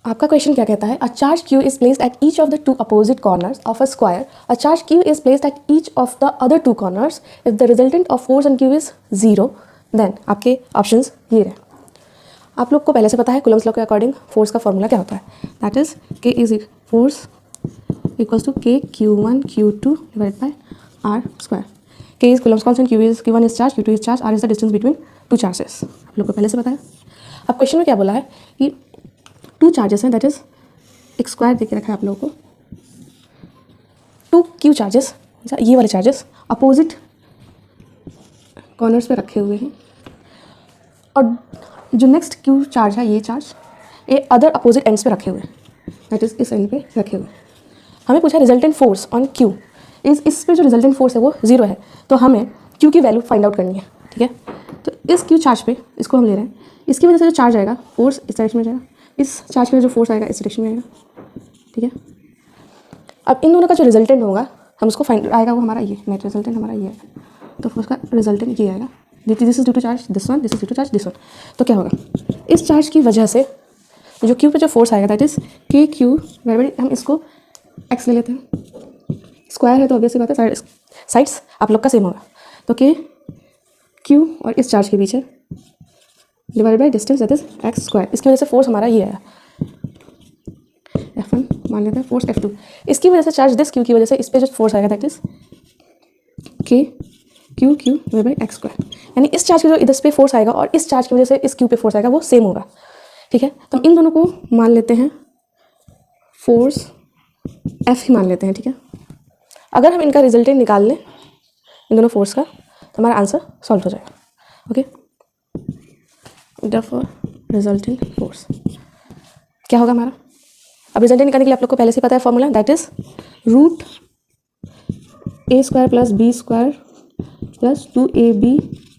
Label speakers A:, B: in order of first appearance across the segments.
A: आपका क्वेश्चन क्या कहता है, a charge q is placed at each of the two opposite corners of a square, a charge q is placed at each of the other two corners, if the resultant of force on q is 0, then आपके options ये रहे। आप लोग को पहले से पता है कूलम्स लॉ के अकॉर्डिंग फोर्स का फॉर्मूला क्या होता है, that is k is force equals to k q1 q2 divide by r square. k is Coulomb's constant, q1 is charge, q2 is charge, r is the distance between two charges. आप लोग को पहले से पता है। अब question में क्या बोला है कि टू चार्जेस हैं, दैट इज एक स्क्वायर दे के रखा है आप लोगों को, टू क्यू चार्जेस, ये वाले चार्जेस अपोजिट कॉर्नर्स पे रखे हुए हैं, और जो नेक्स्ट क्यू चार्ज है ये चार्ज ये अदर अपोजिट एंड्स पे रखे हुए हैं, दैट इज इस एंड पे रखे हुए हैं। हमें पूछा रिजल्टेंट फोर्स ऑन क्यू, इस पे जो रिजल्टेंट फोर्स है वो 0 है, तो हमें क्यू की वैल्यू फाइंड आउट करनी है, ठीक है। तो इस क्यू चार्ज पे इसको हम ले रहे हैं, इसकी वजह से जो चार्ज आएगा फोर्स इस डायरेक्शन में जाएगा, इस चार्ज पे जो फोर्स आएगा इस डायरेक्शन में आएगा, ठीक है। अब इन दोनों का जो रिजल्टेंट होगा हम उसको फाइंड आएगा, वो हमारा ये नेट रिजल्टेंट हमारा ये आएगा, तो उसका रिजल्टेंट ये आएगा, this is due to charge this one, this is due to charge this one. तो क्या होगा, इस चार्ज की वजह से जो क्यू पे जो फोर्स आएगा दैट इज के क्यू, हम इसको एक्स ले लेते हैं, स्क्वायर है तो ऑब्वियसली बात है साइड्स आप लोग का सेम होगा, तो के क्यू और इस चार्ज के बीच है divide by distance that is x square. इसकी वजह से फोर्स हमारा ये आया F1, मान लेते हैं फोर्स F2, इसकी वजह से चार्ज दिस क्यू की वजह से इस पे जो फोर्स आएगा दैट इज के Q Q divide by x square, यानी इस चार्ज की जो इधर पे फोर्स आएगा और इस चार्ज की वजह से इस क्यू पे फोर्स आएगा वो सेम होगा, ठीक है। तो हम इन दोनों को मान लेते हैं फोर्स F ही मान लेते हैं, ठीक है। अगर हम इनका रिजल्टेंट निकाल लें इन दोनों फोर्स का तो हमारा आंसर सॉल्व हो जाएगा, ओके। Therefore रिजल्टेंट फोर्स क्या होगा हमारा, अब रिजल्टेंट निकालने के लिए आप लोग को पहले से पता है formula, that is root A square plus B square plus 2ab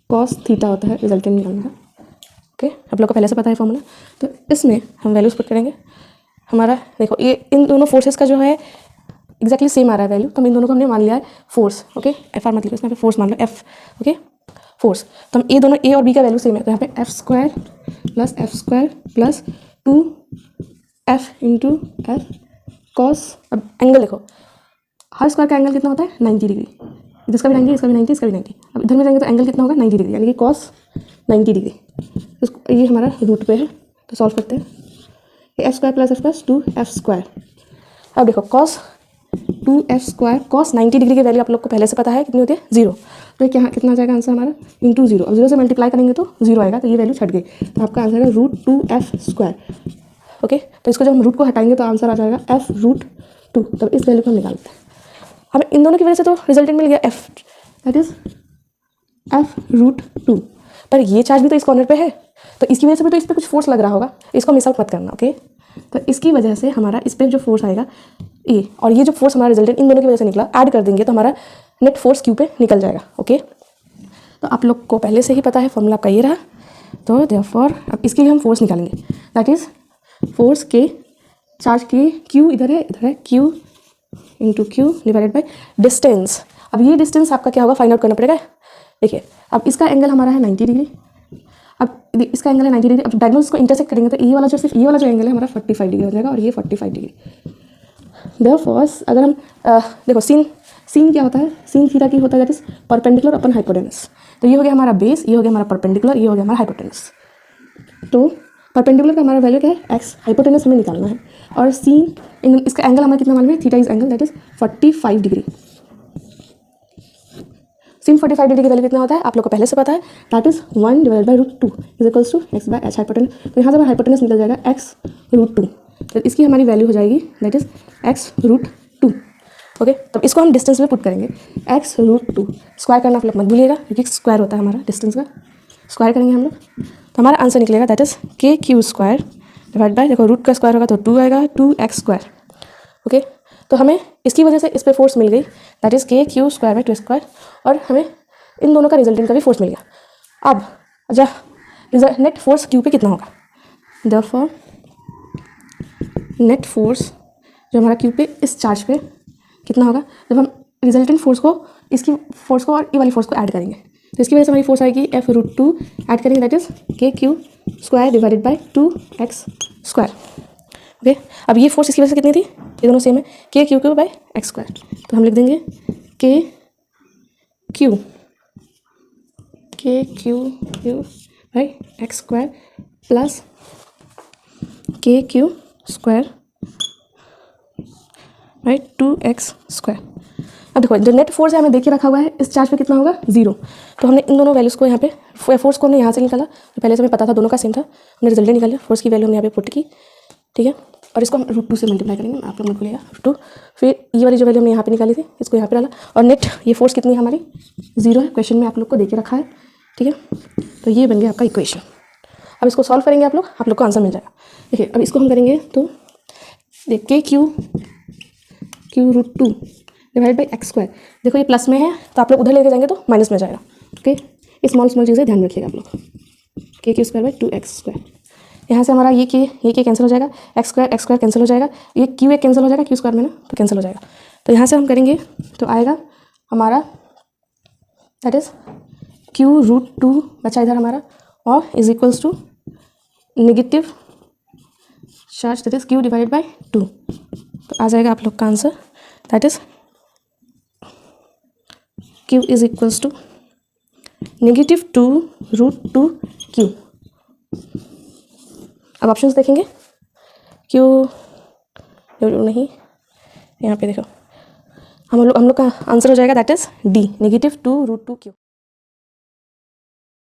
A: cos theta होता है रिजल्टेंट निकालने का, ओके। आप लोग को पहले से पता है फॉर्मूला, तो इसमें हम वैल्यूज पुट करेंगे। हमारा देखो ये इन दोनों फोर्सेस का जो है एग्जैक्टली सेम आ रहा है वैल्यू, तो हम इन दोनों को हमने मान लिया है फोर्स, ओके। एफ आर मतलब इसमें फोर्स मान लो एफ, ओके फोर्स। तो हम ये दोनों ए और बी का वैल्यू सेम है, तो यहाँ पे F square plus 2f into F cos, अब एंगल देखो हर स्क्वायर का एंगल कितना होता है 90 डिग्री, इसका भी 90, इसका भी 90, इसका भी 90। अब इधर में जाएंगे तो एंगल कितना होगा 90 डिग्री, यानी कि कॉस 90 डिग्री। ये हमारा रूट पे है, तो सॉल्व करते हैं, F square plus F plus 2f square. अब देखो cos 2f square cos 90 degree की वैल्यू आप लोग को पहले से पता है कितनी होती है 0, तो ये क्या कितना आ जाएगा आंसर हमारा इंटू 0। अब 0 से मल्टीप्लाई करेंगे तो 0 आएगा, तो ये वैल्यू छट गई, तो आपका आंसर है रूट 2f स्क्वायर, ओके। तो इसको जब हम रूट को हटाएंगे तो आंसर आ जाएगा f रूट 2, तब इस वैल्यू को हम निकालते हैं। हमें इन दोनों की वजह से तो रिजल्टेंट मिल गया f, that is f root 2, पर ये चार्ज भी तो इस कॉर्नर पे है, तो इसकी वजह से भी तो इस पर कुछ फोर्स लग रहा होगा, इसको मिस आउट मत करना, ओके। तो इसकी वजह से हमारा इस पर जो फोर्स आएगा ये, और ये जो फोर्स हमारा रिजल्टेंट इन दोनों की वजह से निकला, ऐड कर देंगे तो हमारा नेट फोर्स क्यू पे निकल जाएगा, ओके। तो आप लोग को पहले से ही पता है फॉर्मूला आपका ये रहा, तो देयरफॉर अब इसके लिए हम फोर्स निकालेंगे, दैट इज फोर्स के चार्ज के क्यू इधर है Q into Q divided by distance. अब ये डिस्टेंस आपका क्या होगा फाइंड आउट करना पड़ेगा। देखिए अब इसका एंगल हमारा है 90 डिग्री, अब इसका एंगल है 90 डिग्री, अब डायगोनल्स को इंटरसेक्ट करेंगे तो ये वाला जो सिर्फ ये वाला जो एंगल है हमारा 45 डिग्री हो जाएगा, और ये 45 डिग्री। देयरफॉर अगर हम देखो सीन क्या होता है, सीन थीटा की होता है that is perpendicular upon hypotenuse, तो ये हो गया हमारा बेस, ये हो गया हमारा परपेंडिकुलर, ये हो गया हमारा हाइपोटेनस। तो परपेंडिकुलर का हमारा वैल्यू क्या है एक्स, हाइपोटेनस हमें निकालना है, और सीन इसका एंगल हमारा कितना मालूम है, theta is angle that is 45 degree. sin 45 degree की वैल्यू कितना होता है आप लोग को पहले से पता है, that is 1 divide by root 2 is equals to x by h hypotenuse. तो यहाँ से हमारा हाइपोटेनस निकल जाएगा एक्स रूट 2, तो इसकी हमारी वैल्यू हो जाएगी that is x root 2, okay. तब इसको हम डिस्टेंस में पुट करेंगे, एक्स रूट 2 स्क्वायर करना आप लोग मत भूलिएगा, क्योंकि स्क्वायर होता है हमारा डिस्टेंस का, स्क्वायर करेंगे हम लोग, तो हमारा आंसर निकलेगा दैट इज के क्यू स्क्वायर डिवाइड बाई, देखो रूट का स्क्वायर होगा तो 2 आएगा 2x स्क्वायर, ओके। तो हमें इसकी वजह से इस पर फोर्स मिल गई दैट इज के क्यू स्क्वायर बाई 2 स्क्वायर, और हमें इन दोनों का रिजल्टेंट का भी फोर्स मिल गया। अब अच्छा नेट फोर्स क्यू पे कितना होगा, देयरफॉर नेट फोर्स जो हमारा क्यू पे इस चार्ज पे कितना होगा, जब हम रिजल्टेंट फोर्स को इसकी फोर्स को और ये वाली फोर्स को ऐड करेंगे तो इसकी वजह से हमारी फोर्स आएगी एफ रूट 2 ऐड करेंगे दैट इज के Q square divided by 2x square, okay, अब ये फोर्स इसकी वजह से कितनी थी, ये दोनों सेम है, K Q Q by x square, तो हम लिख देंगे K Q by x square plus K Q square by 2x square. अब देखो जो नेट फोर्स है हमें देखे रखा हुआ है, इस चार्ज पे कितना होगा 0, तो हमने इन दोनों वैल्यूज़ को यहाँ पे, फोर्स को हमने यहाँ से निकाला, तो पहले से हमें पता था दोनों का सेम था, हमने रिजल्ट निकाला, फोर्स की वैल्यू हमने यहाँ पे पुट की, ठीक है, और इसको हम √2 से मल्टीप्लाई करेंगे, आप लोग मत भूलिएगा √2, फिर ये वाली जो वैल्यू हमने यहाँ पे निकाली थी इसको यहाँ पे डाला, और नेट ये फोर्स कितनी है हमारी 0 है, क्वेश्चन में आप लोग को देके रखा है, ठीक है, तो ये बन गया आपका इक्वेशन। अब इसको सॉल्व करेंगे आप लोग को आंसर मिल जाएगा। देखिए अब इसको हम करेंगे तो देखिए Q √2 divide by x square, देखो ये प्लस में है तो आप लोग उधर लेके जाएंगे तो माइनस में जाएगा, ओके, स्मॉल चीज़ें ध्यान रखिएगा आप लोग, के Q square by 2x square, यहाँ से हमारा ये के कैंसिल हो जाएगा, एक्स स्क्वायर कैंसिल हो जाएगा, ये क्यू एक कैंसिल हो जाएगा, क्यू स्क्वायर में ना तो कैंसिल हो जाएगा, तो यहाँ से हम करेंगे तो आएगा हमारा दैट इज़ क्यू √2 बचा इधर हमारा, और is equals to negative charge that is q divide by 2, तो आ जाएगा आप लोग का answer that is q is equals to -2 √2 q. अब ऑप्शंस देखेंगे, क्यू नहीं, यहाँ पे देखो हम लोग का आंसर हो जाएगा दैट इज़ डी, -2 √2 क्यू।